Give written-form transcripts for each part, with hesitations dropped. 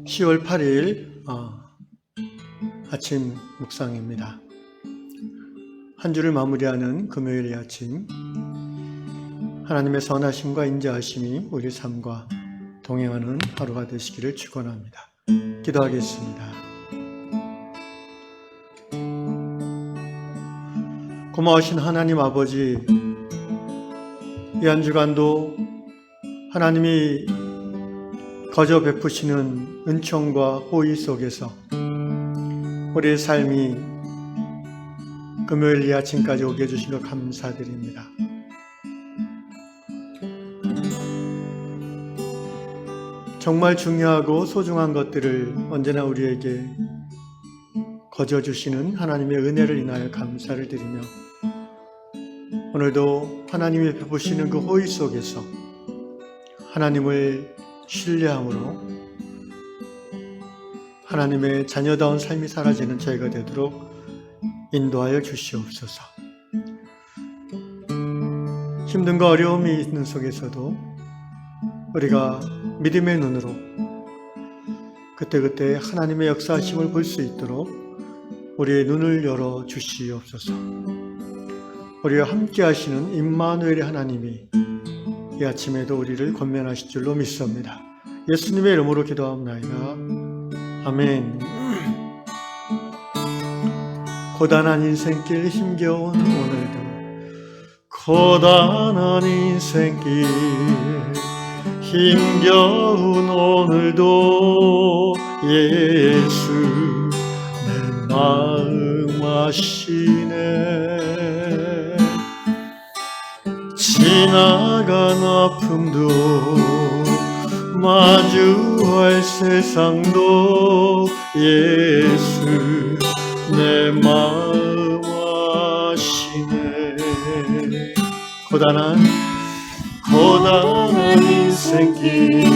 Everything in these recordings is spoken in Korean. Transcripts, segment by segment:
10월 8일 아침 묵상입니다. 한 주를 마무리하는 금요일의 아침, 하나님의 선하심과 인자하심이 우리 삶과 동행하는 하루가 되시기를 축원합니다. 기도하겠습니다. 고마우신 하나님 아버지, 이 한 주간도 하나님이 거저 베푸시는 은총과 호의 속에서 우리의 삶이 금요일 이 아침까지 오게 해주신 것 감사드립니다. 정말 중요하고 소중한 것들을 언제나 우리에게 거저 주시는 하나님의 은혜를 인하여 감사를 드리며, 오늘도 하나님이 베푸시는 그 호의 속에서 하나님을 신뢰함으로 하나님의 자녀다운 삶이 사라지는 저희가 되도록 인도하여 주시옵소서. 힘든과 어려움이 있는 속에서도 우리가 믿음의 눈으로 그때그때 하나님의 역사하심을 볼 수 있도록 우리의 눈을 열어 주시옵소서. 우리와 함께 하시는 임마누엘의 하나님이 이 아침에도 우리를 권면하실 줄로 믿습니다. 예수님의 이름으로 기도합니다. 아멘. 고단한 인생길 힘겨운 오늘도, 고단한 인생길 힘겨운 오늘도 예수 내 마음 아시네. 지나간 아픔도 마주할 세상도 예수 내 마음 아시네. 고단한 인생길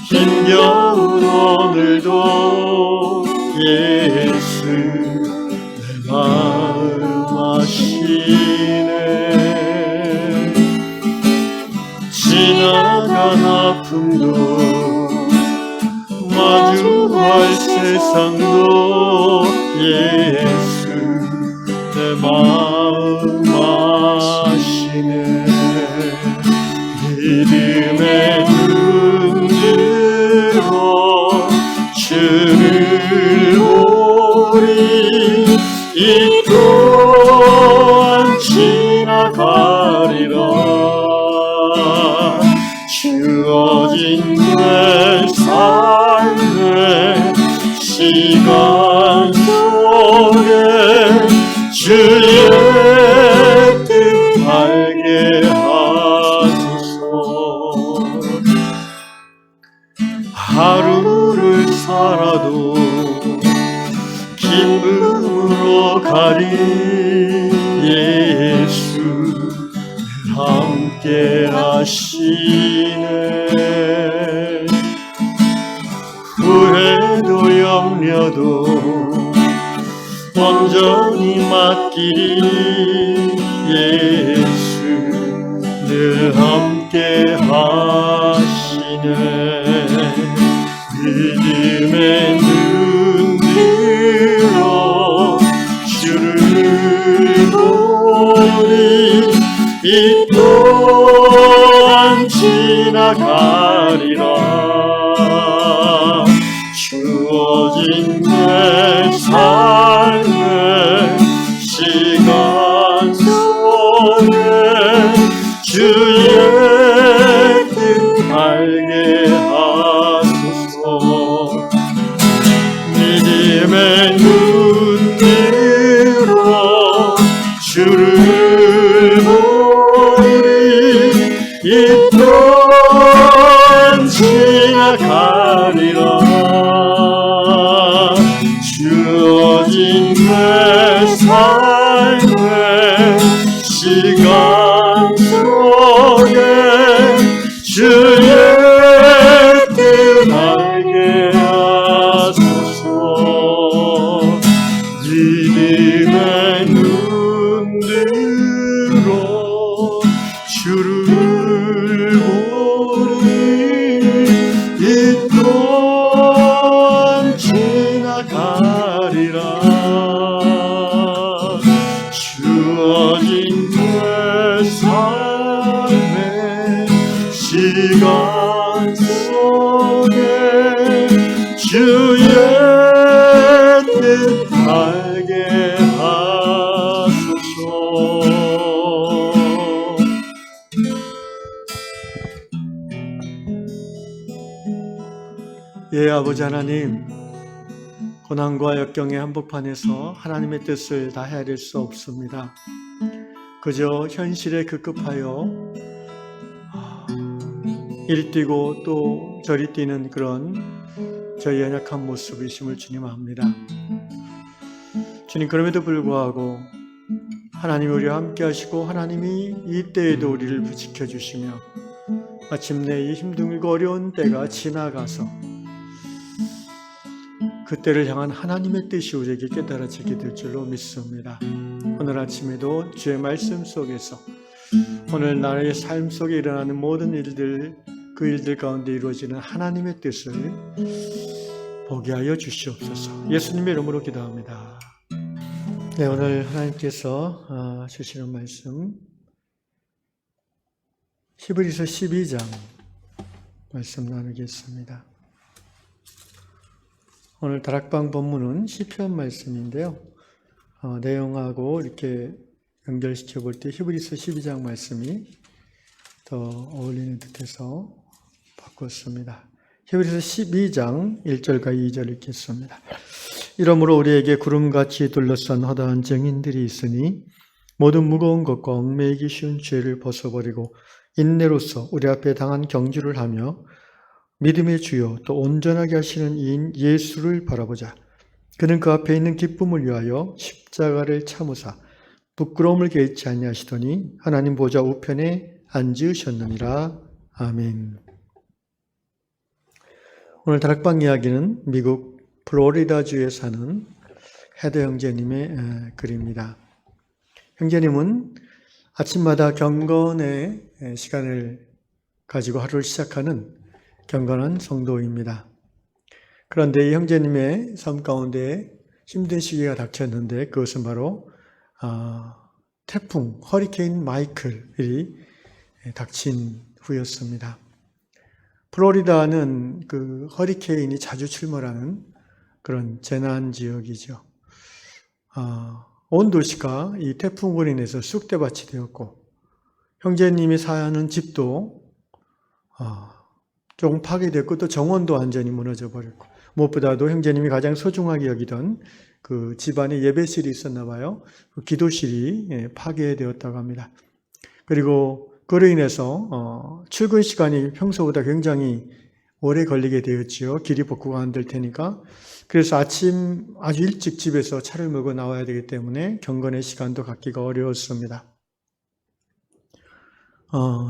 힘겨운 오늘도 예수 내 마음 아시네. 지나간 아픔도 마주할 세상도 예수 내 마음 아시네. 믿음의 눈 들어 주를 보리. 이 또한 지나가리라. 주어진 내 삶의 시간 속에 주의 뜻 알게 하소서. 하루를 살아도 기쁨으로 가리 예수 함께 하시네. 후회도 염려도 온전히 맡기리 예수 늘 함께 하시네. 믿음의 눈 들어 주를 보리. 이 또한 지나가리라. 주어진 내 삶의 시간 속에 주의 뜻 알게 하소서. 믿음의 눈 들어 주를 이 또한 지나가리라. 주어진 내 삶의 시간 속에 주의 뜻 알게 하소서. 믿음의 눈 들어 주를 보리. 이 주어진 내 삶의 시간 속에 주의 뜻 알게 하소서. 예, 아버지 하나님, 고난과 역경의 한복판에서 하나님의 뜻을 다 헤아릴 수 없습니다. 그저 현실에 급급하여 이리 뛰고 또 저리 뛰는 그런 저희 연약한 모습이심을 주님 압니다. 주님, 그럼에도 불구하고 하나님이 우리와 함께 하시고 하나님이 이 때에도 우리를 지켜주시며 마침내 이 힘들고 어려운 때가 지나가서 그 때를 향한 하나님의 뜻이 우리에게 깨달아지게 될 줄로 믿습니다. 오늘 아침에도 주의 말씀 속에서 오늘 나의 삶 속에 일어나는 모든 일들, 그 일들 가운데 이루어지는 하나님의 뜻을 보게 하여 주시옵소서. 예수님의 이름으로 기도합니다. 네, 오늘 하나님께서 주시는 말씀 히브리서 12장 말씀 나누겠습니다. 오늘 다락방 본문은 시편 말씀인데요. 내용하고 이렇게 연결시켜 볼 때 히브리서 12장 말씀이 더 어울리는 듯해서 바꿨습니다. 히브리서 12장 1절과 2절 읽겠습니다. 이러므로 우리에게 구름같이 둘러싼 허다한 증인들이 있으니 모든 무거운 것과 얽매이기 쉬운 죄를 벗어버리고 인내로서 우리 앞에 당한 경주를 하며 믿음의 주요 또 온전하게 하시는 이인 예수를 바라보자. 그는 그 앞에 있는 기쁨을 위하여 십자가를 참으사 부끄러움을 개의치 아니하시더니 하나님 보좌 우편에 앉으셨느니라. 아멘. 오늘 다락방 이야기는 미국 플로리다주에 사는 헤더 형제님의 글입니다. 형제님은 아침마다 경건의 시간을 가지고 하루를 시작하는 경건한 성도입니다. 그런데 이 형제님의 삶 가운데 힘든 시기가 닥쳤는데 그것은 바로 태풍 허리케인 마이클이 닥친 후였습니다. 플로리다는 그 허리케인이 자주 출몰하는 그런 재난 지역이죠. 온 도시가 이 태풍으로 인해서 쑥대밭이 되었고 형제님이 사는 집도 조금 파괴됐고 또 정원도 완전히 무너져 버렸고 무엇보다도 형제님이 가장 소중하게 여기던 그 집안에 예배실이 있었나 봐요. 그 기도실이 파괴되었다고 합니다. 그리고 그로 인해서 출근 시간이 평소보다 굉장히 오래 걸리게 되었지요. 길이 복구가 안 될 테니까. 그래서 아침 아주 일찍 집에서 차를 몰고 나와야 되기 때문에 경건의 시간도 갖기가 어려웠습니다.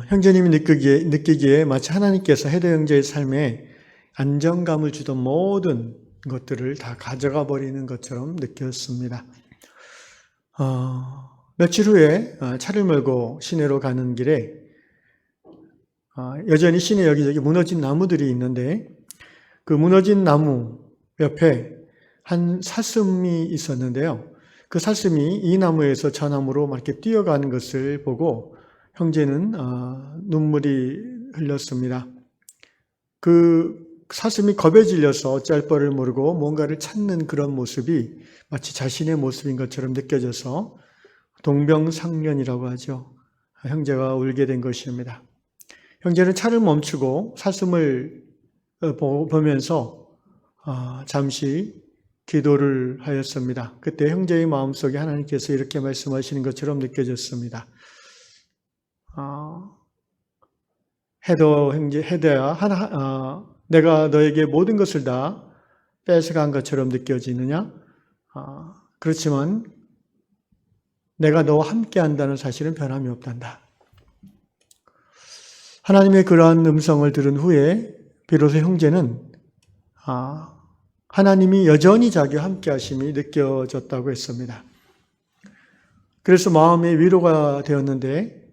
형제님이 느끼기에 마치 하나님께서 헤더 형제의 삶에 안정감을 주던 모든 것들을 다 가져가 버리는 것처럼 느꼈습니다. 며칠 후에 차를 몰고 시내로 가는 길에 여전히 시내 여기저기 무너진 나무들이 있는데 그 무너진 나무 옆에 한 사슴이 있었는데요. 그 사슴이 이 나무에서 저 나무로 막 이렇게 뛰어가는 것을 보고 형제는 눈물이 흘렸습니다. 그 사슴이 겁에 질려서 어쩔 바를 모르고 뭔가를 찾는 그런 모습이 마치 자신의 모습인 것처럼 느껴져서 동병상련이라고 하죠. 형제가 울게 된 것입니다. 형제는 차를 멈추고 사슴을 보면서 잠시 기도를 하였습니다. 그때 형제의 마음속에 하나님께서 이렇게 말씀하시는 것처럼 느껴졌습니다. 헤더야, 내가 너에게 모든 것을 다 뺏어간 것처럼 느껴지느냐? 그렇지만 내가 너와 함께 한다는 사실은 변함이 없단다. 하나님의 그러한 음성을 들은 후에 비로소 형제는 하나님이 여전히 자기와 함께 하심이 느껴졌다고 했습니다. 그래서 마음의 위로가 되었는데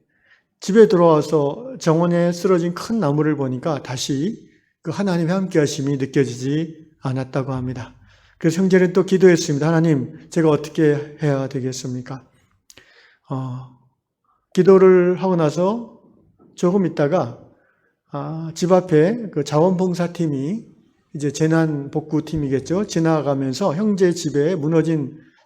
집에 들어와서 정원에 쓰러진 큰 나무를 보니까 다시 그 하나님의 함께 하심이 느껴지지 않았다고 합니다. 그래서 형제는 또 기도했습니다. 하나님, 제가 어떻게 해야 되겠습니까? 기도를 하고 나서 조금 있다가 집 앞에 그 자원봉사팀이 이제 재난복구팀이겠죠. 지나가면서 형제 집에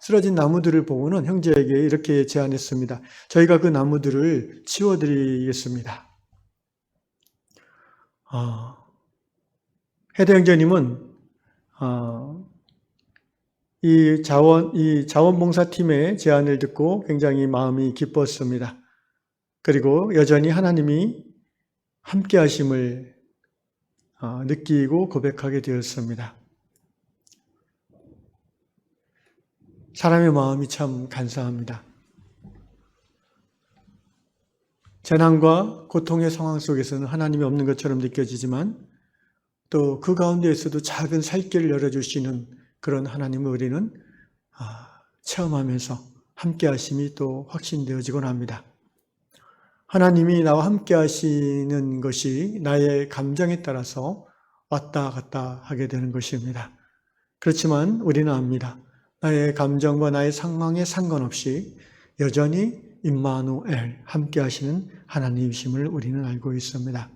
쓰러진 나무들을 보고는 형제에게 이렇게 제안했습니다. 저희가 그 나무들을 치워드리겠습니다. 헤더 형제님은 이 자원봉사팀의 제안을 듣고 굉장히 마음이 기뻤습니다. 그리고 여전히 하나님이 함께 하심을 느끼고 고백하게 되었습니다. 사람의 마음이 참 간사합니다. 재난과 고통의 상황 속에서는 하나님이 없는 것처럼 느껴지지만 또 그 가운데에서도 작은 살길을 열어주시는 그런 하나님을 우리는 체험하면서 함께 하심이 또 확신되어지곤 합니다. 하나님이 나와 함께 하시는 것이 나의 감정에 따라서 왔다 갔다 하게 되는 것입니다. 그렇지만 우리는 압니다. 나의 감정과 나의 상황에 상관없이 여전히 임마누엘, 함께 하시는 하나님이심을 우리는 알고 있습니다.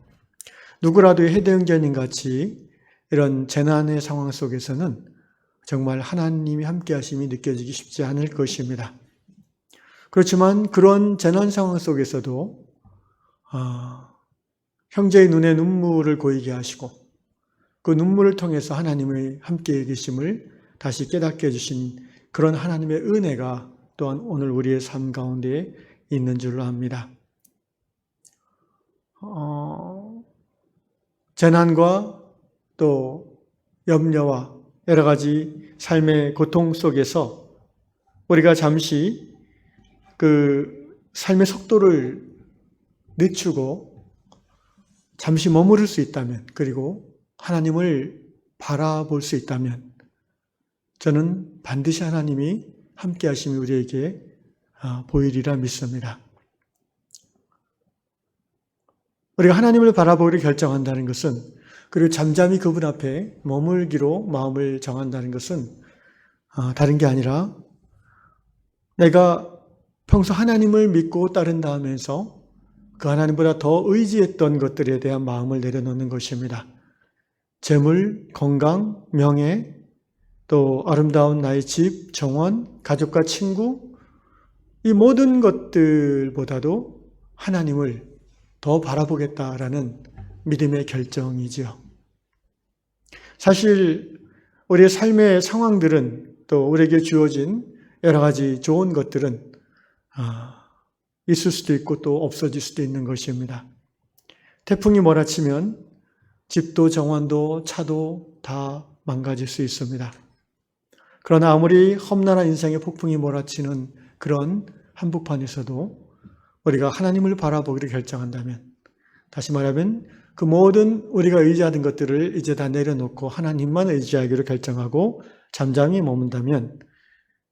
누구라도 헤더 형제님 같이 이런 재난의 상황 속에서는 정말 하나님이 함께 하심이 느껴지기 쉽지 않을 것입니다. 그렇지만 그런 재난 상황 속에서도 형제의 눈에 눈물을 고이게 하시고 그 눈물을 통해서 하나님의 함께 계심을 다시 깨닫게 해주신 그런 하나님의 은혜가 또한 오늘 우리의 삶 가운데 있는 줄로 압니다. 재난과 또 염려와 여러 가지 삶의 고통 속에서 우리가 잠시 그 삶의 속도를 늦추고 잠시 머무를 수 있다면, 그리고 하나님을 바라볼 수 있다면 저는 반드시 하나님이 함께 하심이 우리에게 보이리라 믿습니다. 우리가 하나님을 바라보기를 결정한다는 것은, 그리고 잠잠히 그분 앞에 머물기로 마음을 정한다는 것은 다른 게 아니라 내가 평소 하나님을 믿고 따른다 하면서 그 하나님보다 더 의지했던 것들에 대한 마음을 내려놓는 것입니다. 재물, 건강, 명예, 또 아름다운 나의 집, 정원, 가족과 친구, 이 모든 것들보다도 하나님을 더 바라보겠다라는 믿음의 결정이지요. 사실 우리의 삶의 상황들은, 또 우리에게 주어진 여러 가지 좋은 것들은 있을 수도 있고 또 없어질 수도 있는 것입니다. 태풍이 몰아치면 집도 정원도 차도 다 망가질 수 있습니다. 그러나 아무리 험난한 인생의 폭풍이 몰아치는 그런 한복판에서도 우리가 하나님을 바라보기를 결정한다면, 다시 말하면 그 모든 우리가 의지하던 것들을 이제 다 내려놓고 하나님만 의지하기로 결정하고 잠잠히 머문다면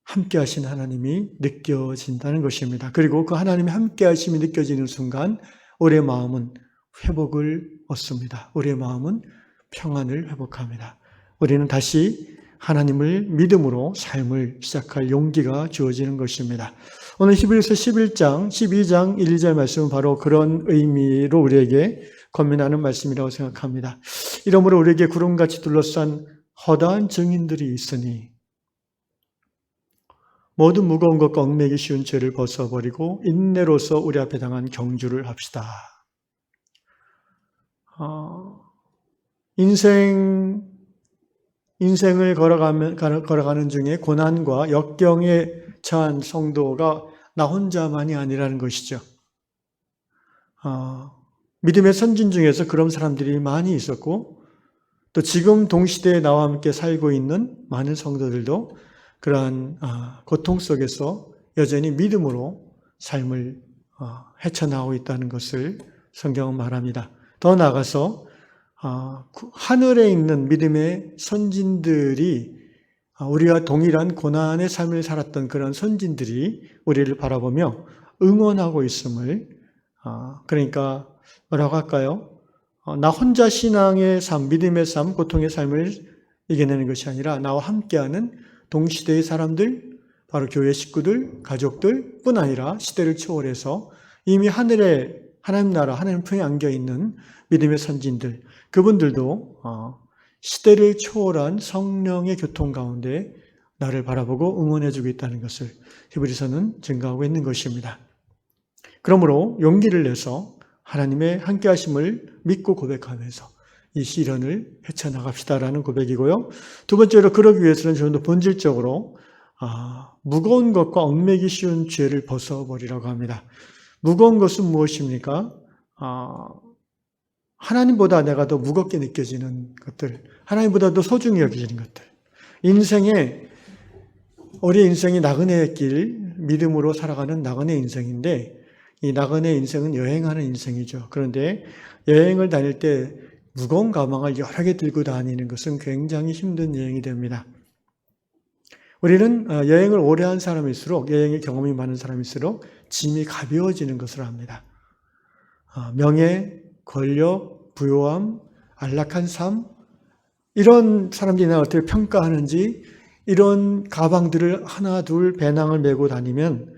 함께 하신 하나님이 느껴진다는 것입니다. 그리고 그 하나님의 함께 하심이 느껴지는 순간 우리의 마음은 회복을 얻습니다. 우리의 마음은 평안을 회복합니다. 우리는 다시 하나님을 믿음으로 삶을 시작할 용기가 주어지는 것입니다. 오늘 히브리서 11장, 12장 1, 2절 말씀은 바로 그런 의미로 우리에게 권면하는 말씀이라고 생각합니다. 이러므로 우리에게 구름같이 둘러싼 허다한 증인들이 있으니 모든 무거운 것과 얽매기 쉬운 죄를 벗어버리고 인내로서 우리 앞에 당한 경주를 합시다. 인생을 걸어가는 중에 고난과 역경에 처한 성도가 나 혼자만이 아니라는 것이죠. 믿음의 선진 중에서 그런 사람들이 많이 있었고, 또 지금 동시대에 나와 함께 살고 있는 많은 성도들도 그러한 고통 속에서 여전히 믿음으로 삶을 헤쳐나가고 있다는 것을 성경은 말합니다. 더 나아가서 하늘에 있는 믿음의 선진들이, 우리와 동일한 고난의 삶을 살았던 그런 선진들이 우리를 바라보며 응원하고 있음을, 그러니까 뭐라고 할까요? 나 혼자 신앙의 삶, 믿음의 삶, 고통의 삶을 이겨내는 것이 아니라 나와 함께하는 동시대의 사람들, 바로 교회 식구들, 가족들 뿐 아니라 시대를 초월해서 이미 하늘에 하나님 나라, 하나님 품에 안겨있는 믿음의 선진들, 그분들도 시대를 초월한 성령의 교통 가운데 나를 바라보고 응원해주고 있다는 것을 히브리서는 증거하고 있는 것입니다. 그러므로 용기를 내서 하나님의 함께하심을 믿고 고백하면서 이 시련을 헤쳐나갑시다라는 고백이고요. 두 번째로 그러기 위해서는 좀 더 본질적으로 무거운 것과 얽매기 쉬운 죄를 벗어버리라고 합니다. 무거운 것은 무엇입니까? 하나님보다 내가 더 무겁게 느껴지는 것들, 하나님보다 더 소중히 여기지는 것들. 우리의 인생이 나그네의 길, 믿음으로 살아가는 나그네 인생인데 이 나그네 인생은 여행하는 인생이죠. 그런데 여행을 다닐 때 무거운 가방을 여러 개 들고 다니는 것은 굉장히 힘든 여행이 됩니다. 우리는 여행을 오래 한 사람일수록, 여행의 경험이 많은 사람일수록 짐이 가벼워지는 것을 압니다. 명예, 권력, 부요함, 안락한 삶, 이런 사람들이 나 어떻게 평가하는지 이런 가방들을 하나 둘 배낭을 메고 다니면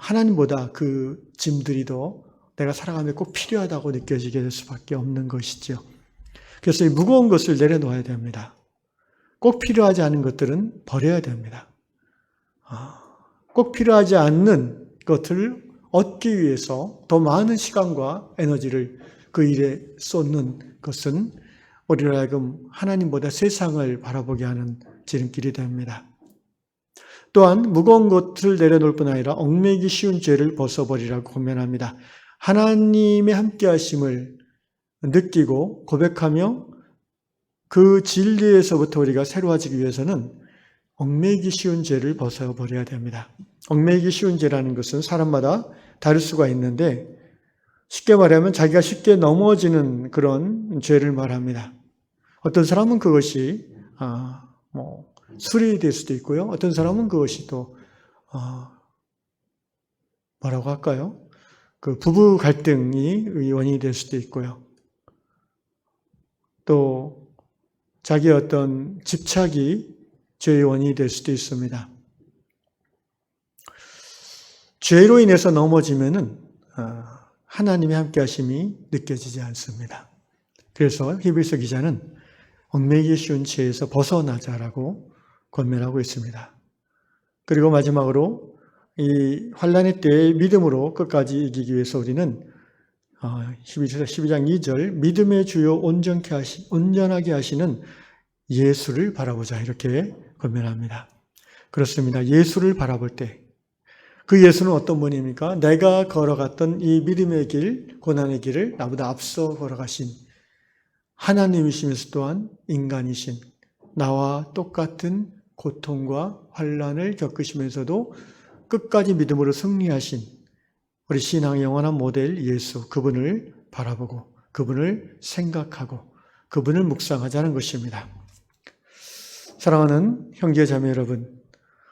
하나님보다 그 짐들이 더 내가 살아가며 꼭 필요하다고 느껴지게 될 수밖에 없는 것이죠. 그래서 이 무거운 것을 내려놓아야 됩니다. 꼭 필요하지 않은 것들은 버려야 됩니다. 꼭 필요하지 않는 것을 얻기 위해서 더 많은 시간과 에너지를 그 일에 쏟는 것은 우리를 하여금 하나님보다 세상을 바라보게 하는 지름길이 됩니다. 또한 무거운 것을 내려놓을 뿐 아니라 얽매기 쉬운 죄를 벗어버리라고 권면합니다. 하나님의 함께하심을 느끼고 고백하며 그 진리에서부터 우리가 새로워지기 위해서는 얽매기 쉬운 죄를 벗어버려야 됩니다. 얽매기 쉬운 죄라는 것은 사람마다 다를 수가 있는데 쉽게 말하면 자기가 쉽게 넘어지는 그런 죄를 말합니다. 어떤 사람은 그것이 술이 될 수도 있고요. 어떤 사람은 그것이 또 뭐라고 할까요? 그 부부 갈등이 원인이 될 수도 있고요. 또 자기의 어떤 집착이 죄의 원인이 될 수도 있습니다. 죄로 인해서 넘어지면은 하나님의 함께하심이 느껴지지 않습니다. 그래서 히브리서 기자는 얽매기 쉬운 죄에서 벗어나자라고 권면하고 있습니다. 그리고 마지막으로 이 환난의 때에 믿음으로 끝까지 이기기 위해서 우리는 히브리서 12장 2절 믿음의 주요 온전하게 하시는 예수를 바라보자 이렇게 권면합니다. 그렇습니다. 예수를 바라볼 때 그 예수는 어떤 분입니까? 내가 걸어갔던 이 믿음의 길, 고난의 길을 나보다 앞서 걸어가신 하나님이시면서 또한 인간이신 나와 똑같은 고통과 환난을 겪으시면서도 끝까지 믿음으로 승리하신 우리 신앙의 영원한 모델 예수, 그분을 바라보고 그분을 생각하고 그분을 묵상하자는 것입니다. 사랑하는 형제 자매 여러분,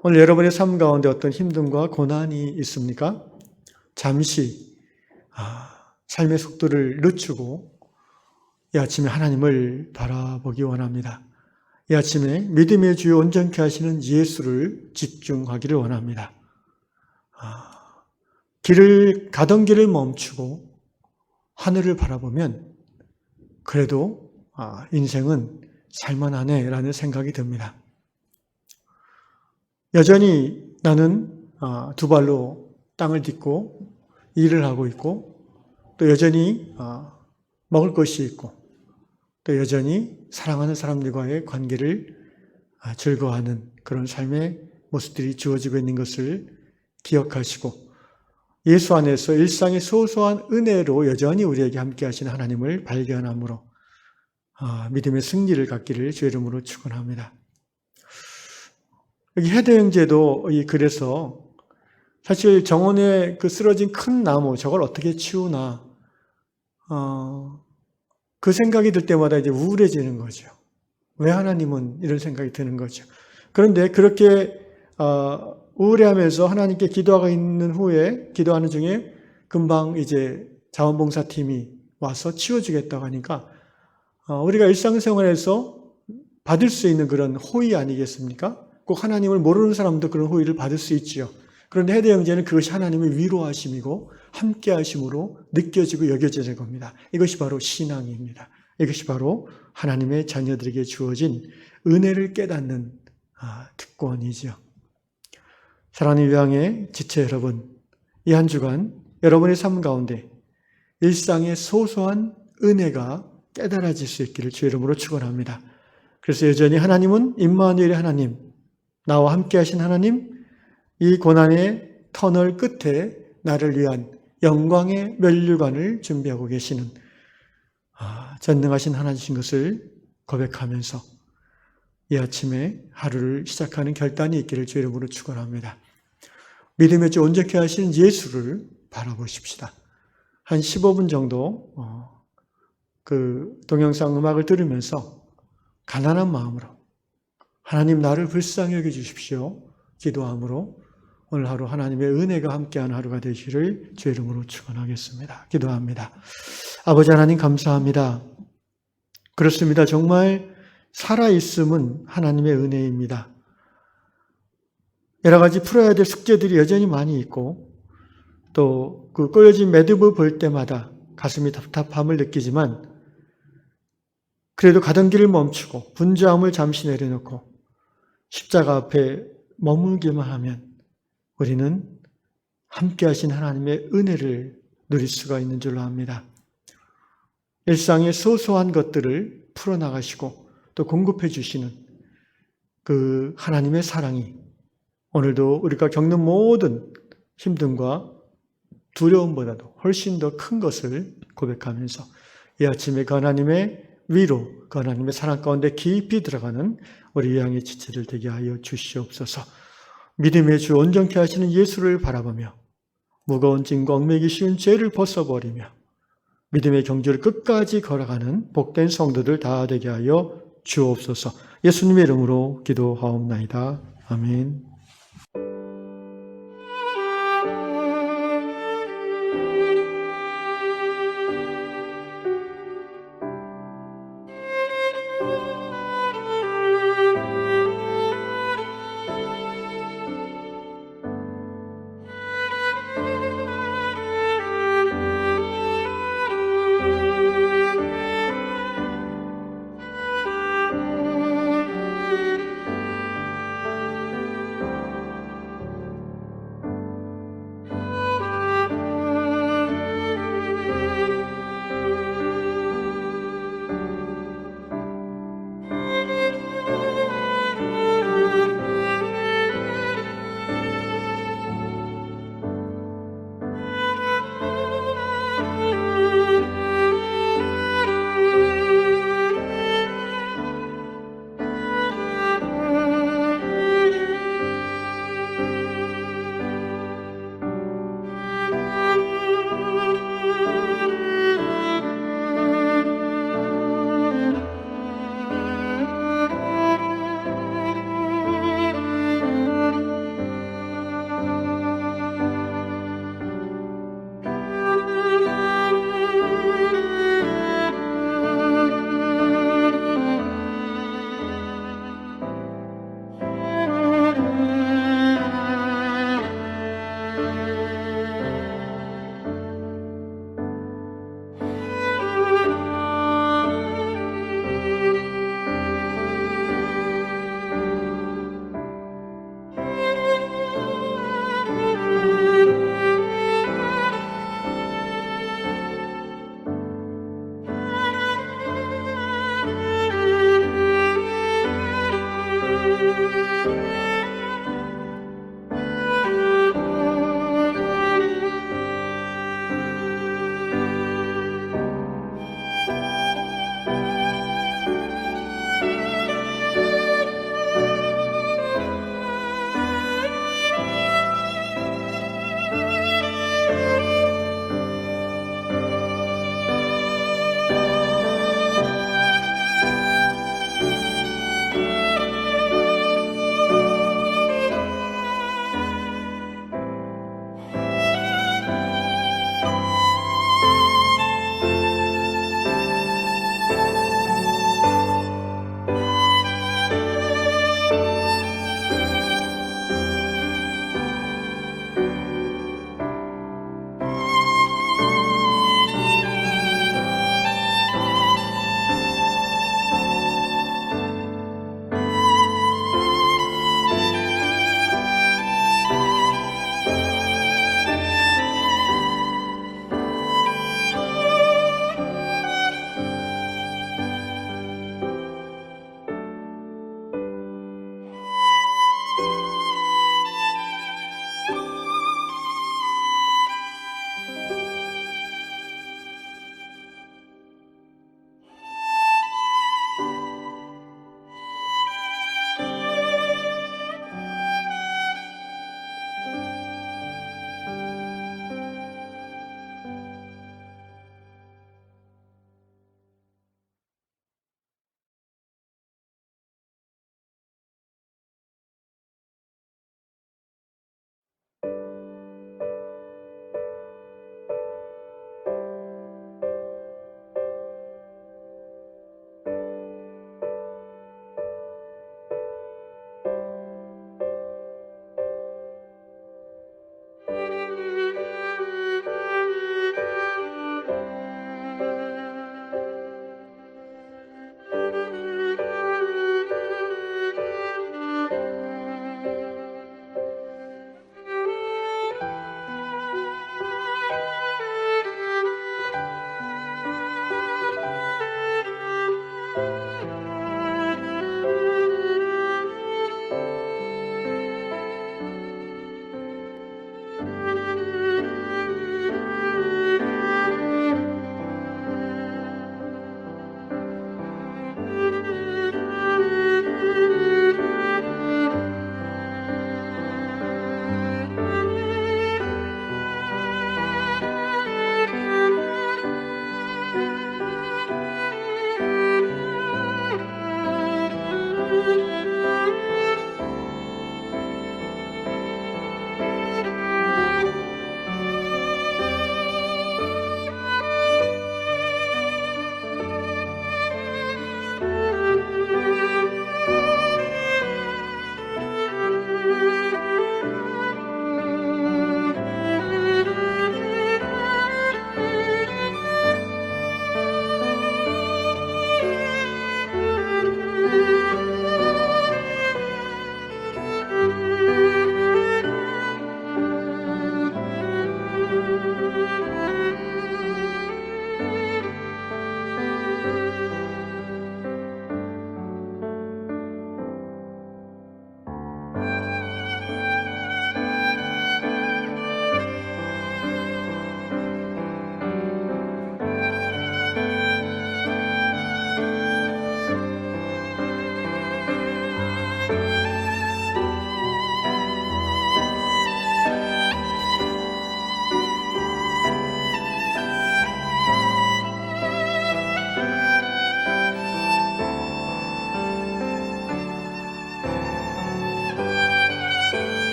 오늘 여러분의 삶 가운데 어떤 힘듦과 고난이 있습니까? 잠시 삶의 속도를 늦추고 이 아침에 하나님을 바라보기 원합니다. 이 아침에 믿음의 주요 온전케 하시는 예수를 집중하기를 원합니다. 가던 길을 멈추고 하늘을 바라보면 그래도 인생은 살만하네라는 생각이 듭니다. 여전히 나는 두 발로 땅을 딛고 일을 하고 있고 또 여전히 먹을 것이 있고 또 여전히 사랑하는 사람들과의 관계를 즐거워하는 그런 삶의 모습들이 주어지고 있는 것을 기억하시고 예수 안에서 일상의 소소한 은혜로 여전히 우리에게 함께 하시는 하나님을 발견함으로 믿음의 승리를 갖기를 주의 이름으로 축원합니다. 여기 헤더 형제도 그래서 사실 정원에 그 쓰러진 큰 나무 저걸 어떻게 치우나 그 생각이 들 때마다 이제 우울해지는 거죠. 왜 하나님은 이런 생각이 드는 거죠. 그런데 그렇게 우울해하면서 하나님께 기도하고 있는 후에 기도하는 중에 금방 이제 자원봉사팀이 와서 치워주겠다고 하니까 우리가 일상생활에서 받을 수 있는 그런 호의 아니겠습니까? 꼭 하나님을 모르는 사람도 그런 호의를 받을 수 있지요. 그런데 헤대 형제는 그것이 하나님의 위로하심이고 함께하심으로 느껴지고 여겨지는 겁니다. 이것이 바로 신앙입니다. 이것이 바로 하나님의 자녀들에게 주어진 은혜를 깨닫는 특권이죠. 사랑하는 유양의 지체 여러분, 이 한 주간 여러분의 삶 가운데 일상의 소소한 은혜가 깨달아질 수 있기를 주의 이름으로 축원합니다. 그래서 여전히 하나님은 임마누엘의 하나님, 나와 함께 하신 하나님, 이 고난의 터널 끝에 나를 위한 영광의 면류관을 준비하고 계시는 전능하신 하나님이신 것을 고백하면서 이 아침에 하루를 시작하는 결단이 있기를 주의 이름으로 축원합니다. 믿음의 주 온전케 하시는 예수를 바라보십시다. 한 15분 정도 그 동영상 음악을 들으면서 가난한 마음으로 하나님 나를 불쌍히 여겨주십시오 기도함으로 오늘 하루 하나님의 은혜가 함께하는 하루가 되시기를 주의 이름으로 축원하겠습니다. 기도합니다. 아버지 하나님 감사합니다. 그렇습니다. 정말 살아있음은 하나님의 은혜입니다. 여러 가지 풀어야 될 숙제들이 여전히 많이 있고 또 그 꼬여진 매듭을 볼 때마다 가슴이 답답함을 느끼지만 그래도 가던 길을 멈추고 분주함을 잠시 내려놓고 십자가 앞에 머물기만 하면 우리는 함께 하신 하나님의 은혜를 누릴 수가 있는 줄로 압니다. 일상의 소소한 것들을 풀어나가시고 또 공급해 주시는 그 하나님의 사랑이 오늘도 우리가 겪는 모든 힘듦과 두려움보다도 훨씬 더 큰 것을 고백하면서 이 아침에 그 하나님의 위로, 그 하나님의 사랑 가운데 깊이 들어가는 우리 유양의 지체들 되게 하여 주시옵소서. 믿음의 주 온전케 하시는 예수를 바라보며 무거운 짐과 얽매기 쉬운 죄를 벗어버리며 믿음의 경주를 끝까지 걸어가는 복된 성도들 다 되게 하여 주옵소서. 예수님의 이름으로 기도하옵나이다. 아멘.